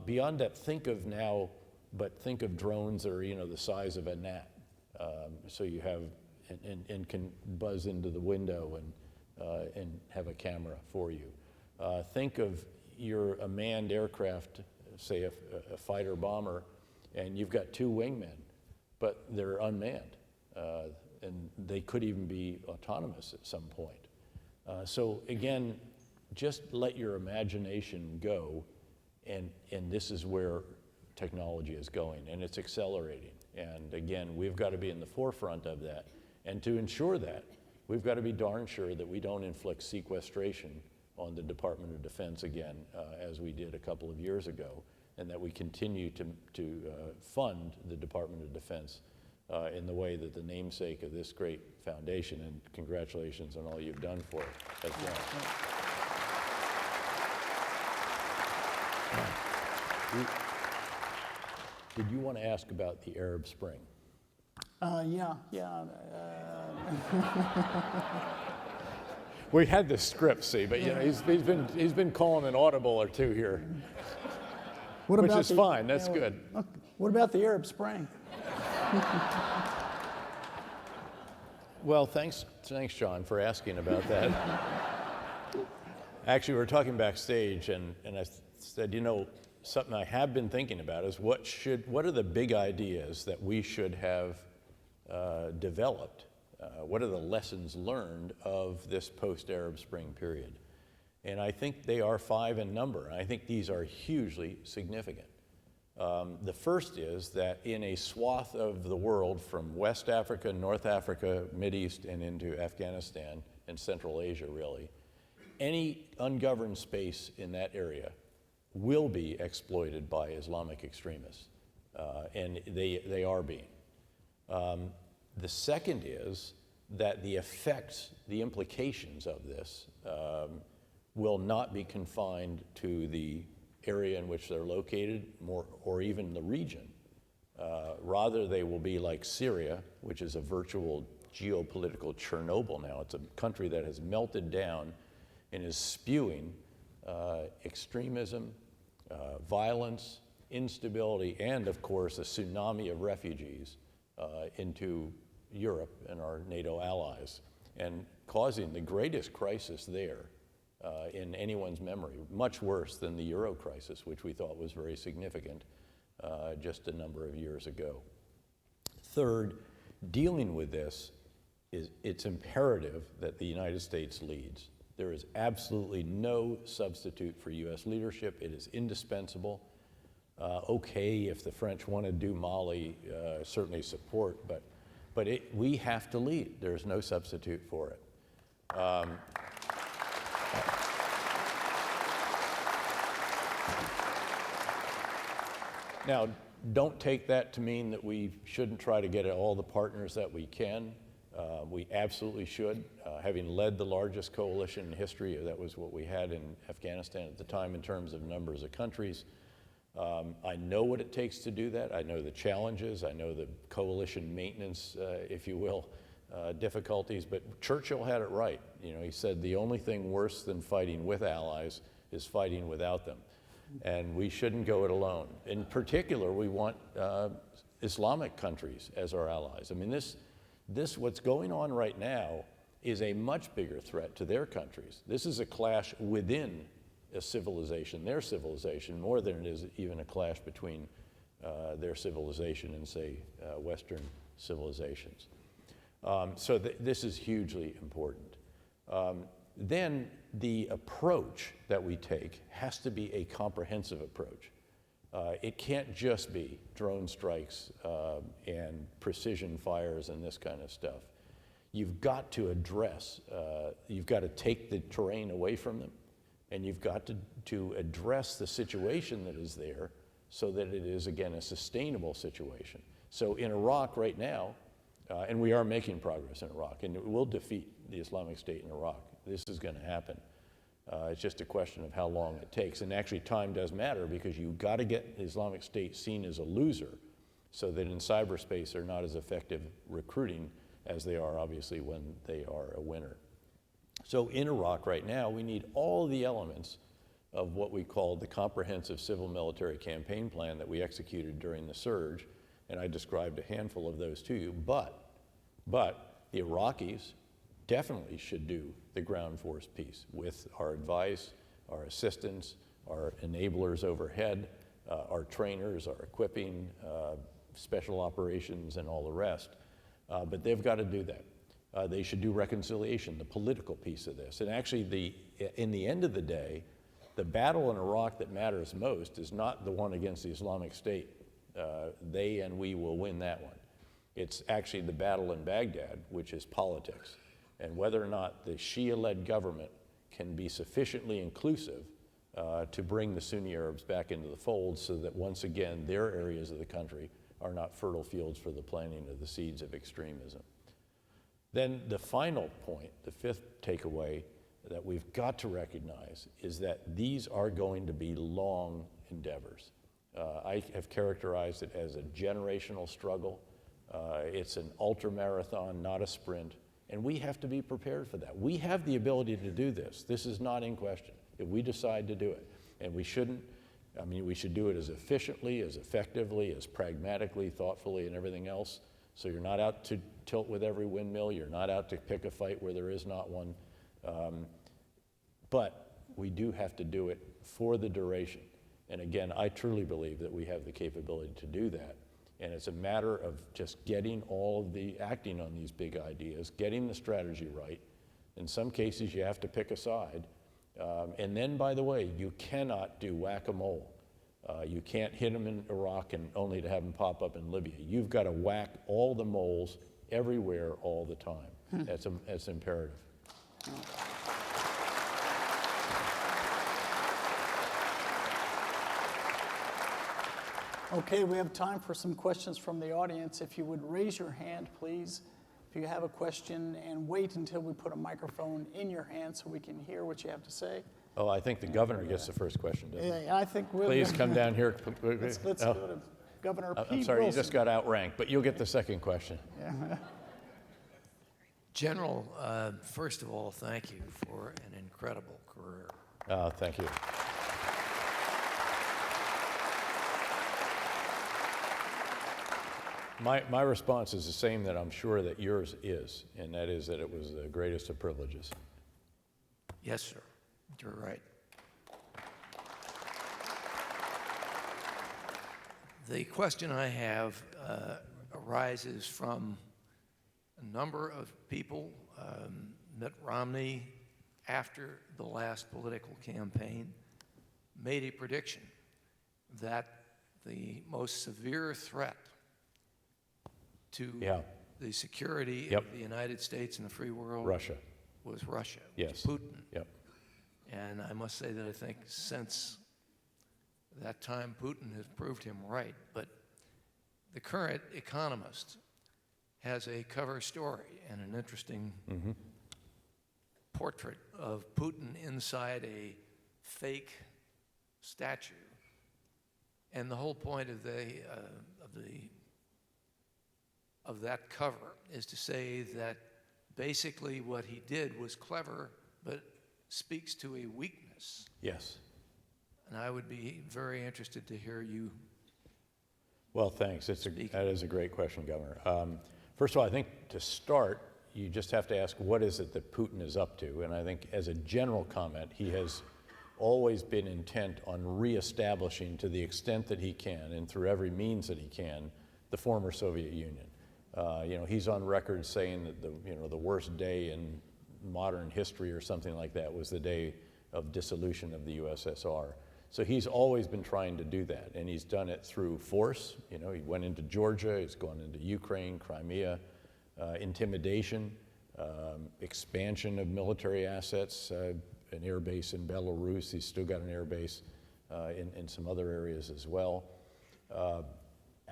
Beyond that, think of drones that are, you know, the size of a gnat. So you have, and can buzz into the window and have a camera for you. Think of a manned aircraft, say a fighter bomber, and you've got two wingmen, but they're unmanned. And they could even be autonomous at some point. So again, just let your imagination go, and this is where technology is going, and it's accelerating. And again, we've got to be in the forefront of that. And to ensure that, we've got to be darn sure that we don't inflict sequestration on the Department of Defense again, as we did a couple of years ago, and that we continue to fund the Department of Defense in the way that the namesake of this great foundation, and congratulations on all you've done for it as well. Did you want to ask about the Arab Spring? Yeah. We had the script, see, but you know, he's been calling an audible or two here, which is fine. That's good. What about the Arab Spring? Well, thanks, John, for asking about that. Actually, we were talking backstage, and I said, you know, something I have been thinking about is what are the big ideas that we should have developed? What are the lessons learned of this post-Arab Spring period? And I think they are 5 in number. And I think these are hugely significant. The first is that in a swath of the world from West Africa, North Africa, Mideast, and into Afghanistan and Central Asia, really, any ungoverned space in that area will be exploited by Islamic extremists, and they are being. The second is that the effects, the implications of this will not be confined to the area in which they're located, or even the region. Rather, they will be like Syria, which is a virtual geopolitical Chernobyl now. It's a country that has melted down and is spewing extremism, violence, instability, and of course a tsunami of refugees into Europe and our NATO allies, and causing the greatest crisis there in anyone's memory, much worse than the Euro crisis, which we thought was very significant just a number of years ago. Third, dealing with this, it's imperative that the United States leads. There is absolutely no substitute for U.S. leadership. It is indispensable. Okay, if the French want to do Mali, certainly support, but we have to lead. There's no substitute for it. Now, don't take that to mean that we shouldn't try to get all the partners that we can. We absolutely should. Having led the largest coalition in history, that was what we had in Afghanistan at the time in terms of numbers of countries. I know what it takes to do that. I know the challenges. I know the coalition maintenance, if you will, difficulties. But Churchill had it right. You know, he said the only thing worse than fighting with allies is fighting without them. And we shouldn't go it alone. In particular, we want Islamic countries as our allies. I mean, this what's going on right now is a much bigger threat to their countries. This is a clash within a civilization, their civilization, more than it is even a clash between their civilization and, say, Western civilizations. So this is hugely important. Then the approach that we take has to be a comprehensive approach. It can't just be drone strikes and precision fires and this kind of stuff. You've got to address, you've got to take the terrain away from them, and you've got to address the situation that is there so that it is, again, a sustainable situation. So in Iraq right now, and we are making progress in Iraq, and we'll defeat the Islamic State in Iraq. This is going to happen. It's just a question of how long it takes. And actually, time does matter because you've got to get the Islamic State seen as a loser so that in cyberspace they're not as effective recruiting as they are, obviously, when they are a winner. So in Iraq right now, we need all the elements of what we call the comprehensive civil-military campaign plan that we executed during the surge, and I described a handful of those to you, but the Iraqis definitely should do the ground force piece with our advice, our assistance, our enablers overhead, our trainers, our equipping, special operations, and all the rest. But they've got to do that. They should do reconciliation, the political piece of this. And actually, in the end of the day, the battle in Iraq that matters most is not the one against the Islamic State. They and we will win that one. It's actually the battle in Baghdad, which is politics, and whether or not the Shia-led government can be sufficiently inclusive to bring the Sunni Arabs back into the fold so that once again their areas of the country are not fertile fields for the planting of the seeds of extremism. Then the final point, the fifth takeaway that we've got to recognize is that these are going to be long endeavors. I have characterized it as a generational struggle. It's an ultra-marathon, not a sprint, and we have to be prepared for that. We have the ability to do this. This is not in question if we decide to do it, and we shouldn't. I mean, we should do it as efficiently, as effectively, as pragmatically, thoughtfully, and everything else. So you're not out to tilt with every windmill. You're not out to pick a fight where there is not one. But we do have to do it for the duration. And again, I truly believe that we have the capability to do that. And it's a matter of just getting all of the acting on these big ideas, getting the strategy right. In some cases, you have to pick a side. And then, by the way, you cannot do whack-a-mole. You can't hit them in Iraq and only to have them pop up in Libya. You've got to whack all the moles everywhere all the time. That's imperative. Okay, we have time for some questions from the audience. If you would raise your hand, please, if you have a question, and wait until we put a microphone in your hand so we can hear what you have to say. Oh, I think the governor gets the first question, doesn't he? Yeah, I think we'll... Please come down here. Let's go to Governor Pete I'm sorry, Wilson. you just got outranked, but you'll get the second question. Yeah. General, first of all, thank you for an incredible career. Thank you. My response is the same that I'm sure that yours is, and that is that it was the greatest of privileges. Yes, sir. You're right. The question I have arises from a number of people. Mitt Romney, after the last political campaign, made a prediction that the most severe threat to the security of the United States and the free world was Russia, Yes. Putin. Yep. And I must say that I think since that time, Putin has proved him right. But the current Economist has a cover story and an interesting portrait of Putin inside a fake statue. And the whole point of that cover is to say that basically what he did was clever, but speaks to a weakness. Yes. And I would be very interested to hear you. Well, thanks. That is a great question, Governor. First of all, I think to start, you just have to ask, what is it that Putin is up to? And I think as a general comment, he has always been intent on reestablishing to the extent that he can, and through every means that he can, the former Soviet Union. He's on record saying that the worst day in modern history or something like that was the day of dissolution of the USSR. So he's always been trying to do that, and he's done it through force. He went into Georgia, he's gone into Ukraine, Crimea, intimidation, expansion of military assets, an air base in Belarus. He's still got an air base in some other areas as well.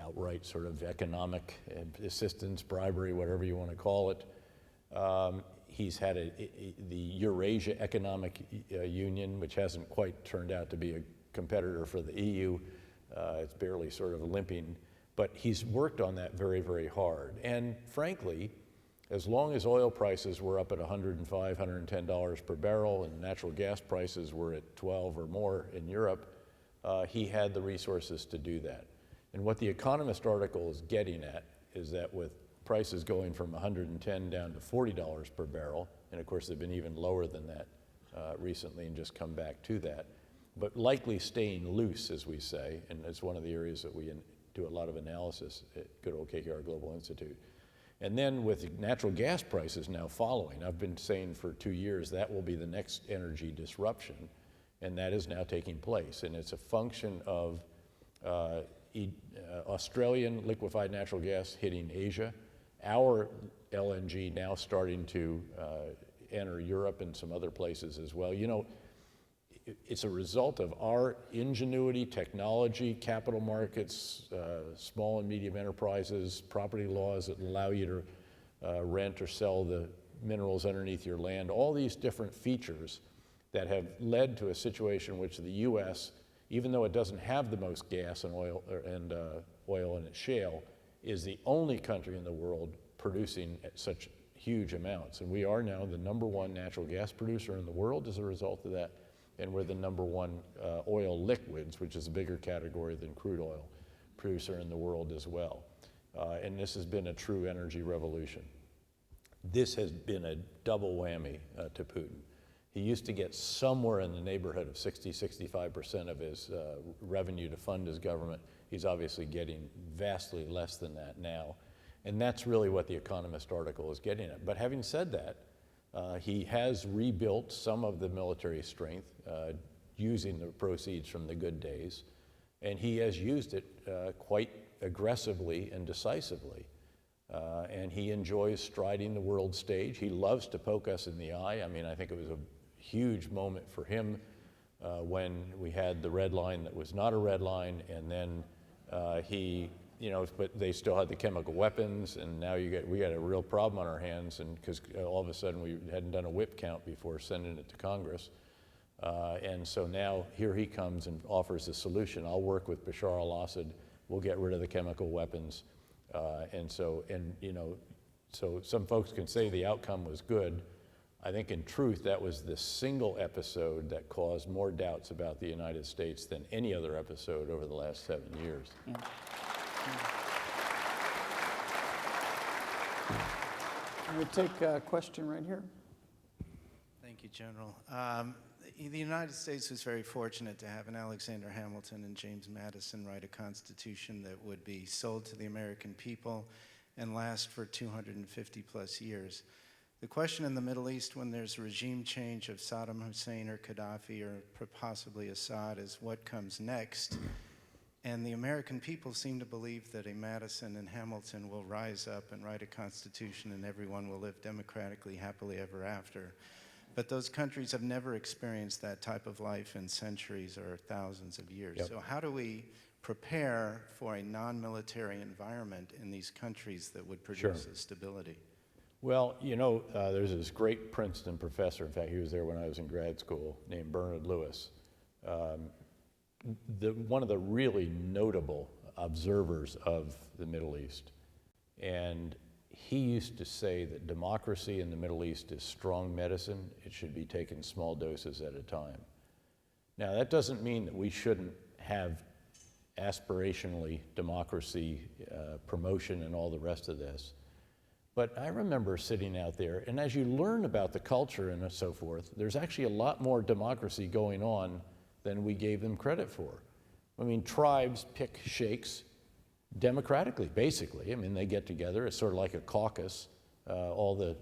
Outright sort of economic assistance, bribery, whatever you want to call it. He's had the Eurasia Economic Union, which hasn't quite turned out to be a competitor for the EU. It's barely sort of limping, but he's worked on that very, very hard. And frankly, as long as oil prices were up at $105, $110 per barrel and natural gas prices were at 12 or more in Europe, he had the resources to do that. And what The Economist article is getting at is that with prices going from 110 down to $40 per barrel, and of course they've been even lower than that recently and just come back to that, but likely staying loose, as we say, and it's one of the areas that we do a lot of analysis at good old KKR Global Institute. And then with natural gas prices now following, I've been saying for 2 years that will be the next energy disruption, and that is now taking place. And it's a function of Australian liquefied natural gas hitting Asia, our LNG now starting to enter Europe and some other places as well. It's a result of our ingenuity, technology, capital markets, small and medium enterprises, property laws that allow you to rent or sell the minerals underneath your land, all these different features that have led to a situation in which the U.S., even though it doesn't have the most gas and oil in its shale, is the only country in the world producing at such huge amounts. And we are now the #1 natural gas producer in the world as a result of that. And we're the #1 oil liquids, which is a bigger category than crude oil, producer in the world as well. And this has been a true energy revolution. This has been a double whammy to Putin. He used to get somewhere in the neighborhood of 65% of his revenue to fund his government. He's obviously getting vastly less than that now. And that's really what the Economist article is getting at. But having said that, he has rebuilt some of the military strength using the proceeds from the good days, and he has used it quite aggressively and decisively. And he enjoys striding the world stage. He loves to poke us in the eye. I mean, I think it was a huge moment for him when we had the red line that was not a red line, and then but they still had the chemical weapons, and now we got a real problem on our hands, and because all of a sudden we hadn't done a whip count before sending it to Congress, and so now here he comes and offers a solution. I'll work with Bashar al-Assad. We'll get rid of the chemical weapons, so some folks can say the outcome was good. I think in truth that was the single episode that caused more doubts about the United States than any other episode over the last 7 years. Yeah. We'll take a question right here. Thank you, General. The United States was very fortunate to have an Alexander Hamilton and James Madison write a constitution that would be sold to the American people and last for 250 plus years. The question in the Middle East when there's regime change of Saddam Hussein or Gaddafi or possibly Assad is what comes next. And the American people seem to believe that a Madison and Hamilton will rise up and write a constitution and everyone will live democratically, happily ever after. But those countries have never experienced that type of life in centuries or thousands of years. Yep. So how do we prepare for a non-military environment in these countries that would produce a stability? Well, there's this great Princeton professor, in fact, he was there when I was in grad school, named Bernard Lewis. One of the really notable observers of the Middle East. And he used to say that democracy in the Middle East is strong medicine. It should be taken small doses at a time. Now, that doesn't mean that we shouldn't have aspirationally democracy promotion and all the rest of this. But I remember sitting out there, and as you learn about the culture and so forth, there's actually a lot more democracy going on than we gave them credit for. I mean, tribes pick sheikhs, democratically, basically. I mean, they get together. It's sort of like a caucus. All the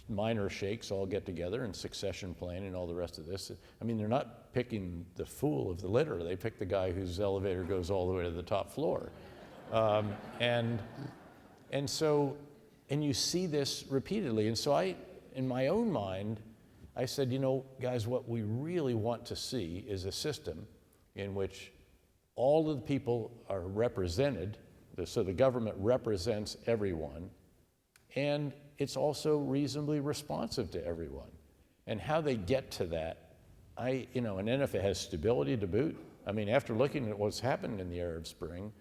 minor sheikhs all get together and succession planning and all the rest of this. I mean, they're not picking the fool of the litter. They pick the guy whose elevator goes all the way to the top floor. And you see this repeatedly. And so in my own mind, I said, you know, guys, what we really want to see is a system in which all of the people are represented, so the government represents everyone, and it's also reasonably responsive to everyone. And how they get to that, and then if it has stability to boot, I mean, after looking at what's happened in the Arab Spring,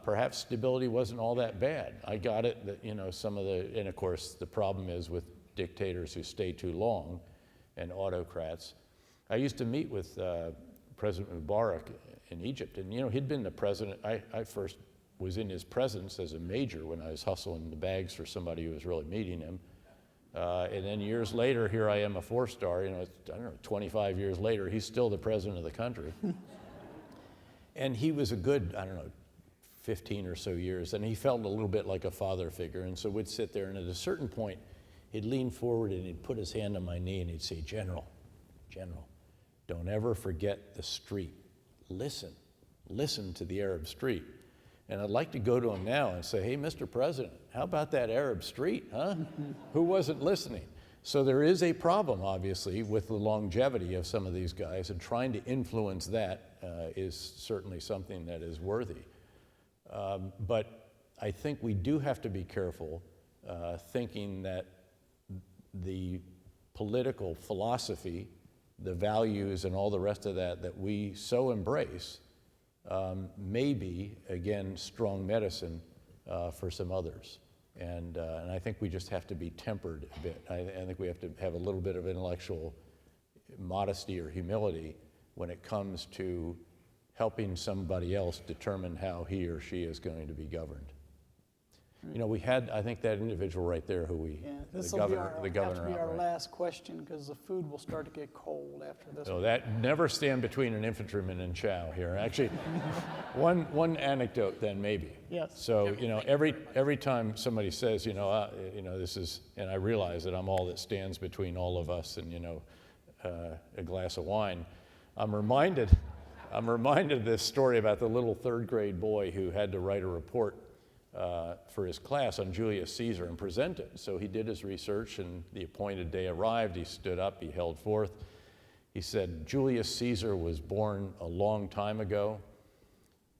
perhaps stability wasn't all that bad. I got it that, and of course, the problem is with dictators who stay too long and autocrats. I used to meet with President Mubarak in Egypt, and he'd been the president. I first was in his presence as a major when I was hustling the bags for somebody who was really meeting him. And then years later, here I am, a four-star, I don't know, 25 years later, he's still the president of the country. And he was a good, 15 or so years, and he felt a little bit like a father figure, and so we'd sit there, and at a certain point, he'd lean forward and he'd put his hand on my knee and he'd say, General, don't ever forget the street. Listen to the Arab street. And I'd like to go to him now and say, hey, Mr. President, how about that Arab street, huh? Who wasn't listening? So there is a problem, obviously, with the longevity of some of these guys, and trying to influence that is certainly something that is worthy. But I think we do have to be careful thinking that the political philosophy, the values, and all the rest of that we so embrace may be, again, strong medicine for some others. And I think we just have to be tempered a bit. I think we have to have a little bit of intellectual modesty or humility when it comes to helping somebody else determine how he or she is going to be governed. We had, I think, that individual right there who This the will governor have to be our outright. last question, because the food will start to get cold after this. So that never stand between an infantryman and chow here. Actually, one anecdote then maybe. Yes. So every time somebody says this is, and I realize that I'm all that stands between all of us and a glass of wine, I'm reminded of this story about the little third grade boy who had to write a report for his class on Julius Caesar and present it. So he did his research, and the appointed day arrived. He stood up, he held forth. He said, Julius Caesar was born a long time ago.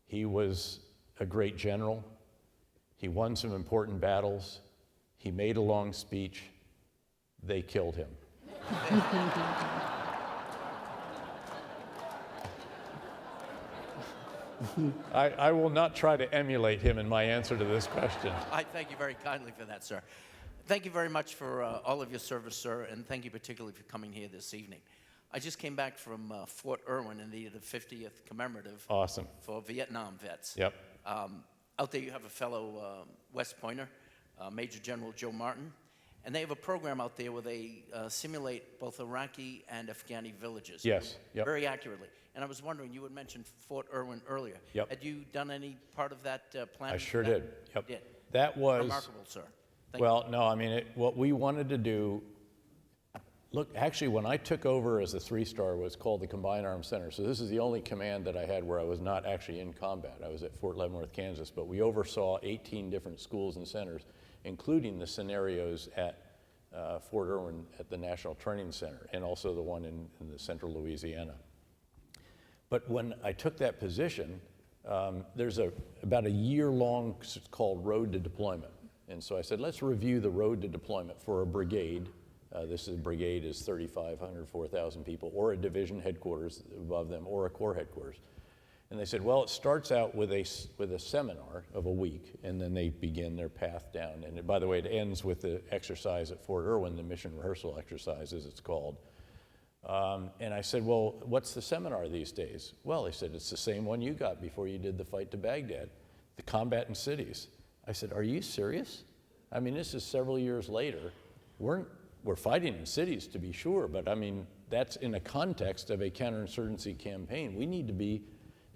He was a great general. He won some important battles. He made a long speech. They killed him. I will not try to emulate him in my answer to this question. I thank you very kindly for that, sir. Thank you very much for all of your service, sir, and thank you particularly for coming here this evening. I just came back from Fort Irwin and the 50th commemorative Awesome. for Vietnam vets. Yep. Out there you have a fellow West Pointer, Major General Joe Martin, and they have a program out there where they simulate both Iraqi and Afghani villages. Yes. Yep. Very accurately. And I was wondering, you had mentioned Fort Irwin earlier. Yep. Had you done any part of that plan? I sure did. Yep. Did. That was Remarkable, sir. Thank well, no, I mean, what we wanted to do, look, actually, when I took over as a three-star, it was called the Combined Arms Center. So this is the only command that I had where I was not actually in combat. I was at Fort Leavenworth, Kansas, but we oversaw 18 different schools and centers, including the scenarios at Fort Irwin at the National Training Center, and also the one in the central Louisiana. But when I took that position, there's about a year-long called Road to Deployment. And so I said, let's review the road to deployment for a brigade. Brigade is 3,500, 4,000 people, or a division headquarters above them, or a corps headquarters. And they said, well, it starts out with a seminar of a week, and then they begin their path down. And by the way, it ends with the exercise at Fort Irwin, the mission rehearsal exercise, as it's called. And I said, well, what's the seminar these days? Well, they said, it's the same one you got before you did the fight to Baghdad, the combat in cities. I said, are you serious? I mean, this is several years later. We're fighting in cities, to be sure, but I mean, that's in the context of a counterinsurgency campaign. We need to be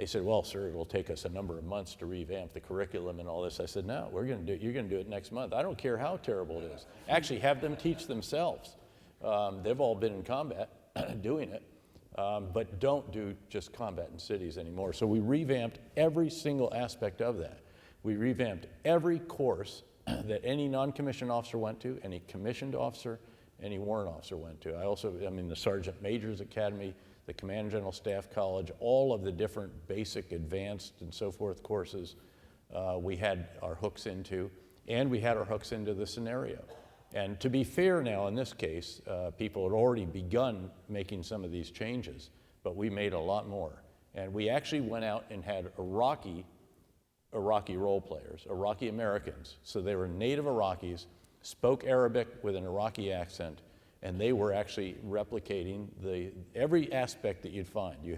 They said, well, sir, it'll take us a number of months to revamp the curriculum and all this. I said, no, you're going to do it next month. I don't care how terrible it is. Actually, have them teach themselves. They've all been in combat doing it, but don't do just combat in cities anymore. So we revamped every single aspect of that. We revamped every course that any non-commissioned officer went to, any commissioned officer, any warrant officer went to. The Sergeant Major's Academy, the Command General Staff College, all of the different basic, advanced, and so forth courses we had our hooks into, and we had our hooks into the scenario. And to be fair now, in this case, people had already begun making some of these changes, but we made a lot more. And we actually went out and had Iraqi role players, Iraqi Americans. So they were native Iraqis, spoke Arabic with an Iraqi accent, and they were actually replicating every aspect that you'd find. You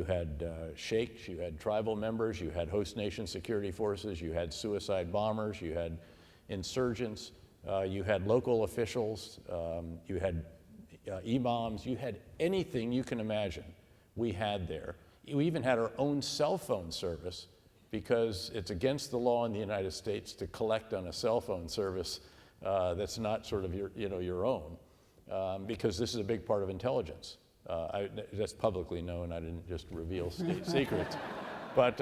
had sheikhs, you had tribal members, you had host nation security forces, you had suicide bombers, you had insurgents, you had local officials, you had imams, you had anything you can imagine we had there. We even had our own cell phone service, because it's against the law in the United States to collect on a cell phone service that's not sort of your own, because this is a big part of intelligence. That's publicly known. I didn't just reveal state secrets. But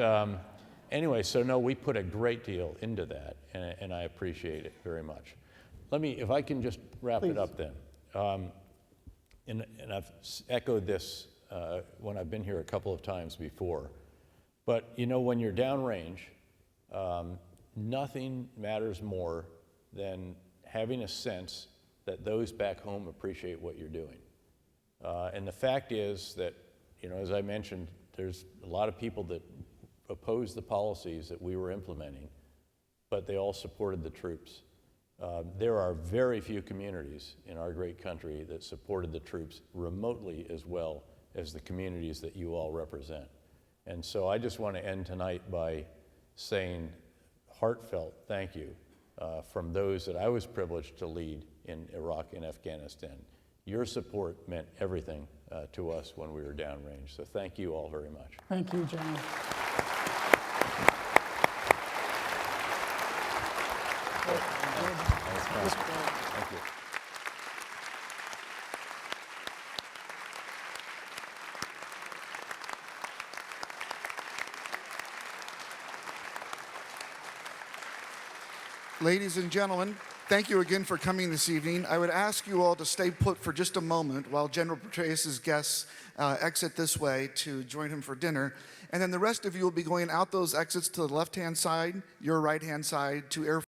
anyway, so no, we put a great deal into that, and I appreciate it very much. If I can just wrap it up then. And I've echoed this when I've been here a couple of times before. But when you're downrange, nothing matters more than having a sense that those back home appreciate what you're doing. And the fact is that, as I mentioned, there's a lot of people that opposed the policies that we were implementing, but they all supported the troops. There are very few communities in our great country that supported the troops remotely as well as the communities that you all represent. And so I just want to end tonight by saying heartfelt thank you from those that I was privileged to lead in Iraq and Afghanistan. Your support meant everything to us when we were downrange. So thank you all very much. Thank you, General. Thank you. Ladies and gentlemen, thank you again for coming this evening. I would ask you all to stay put for just a moment while General Petraeus' guests exit this way to join him for dinner. And then the rest of you will be going out those exits to the left-hand side, your right-hand side, to Air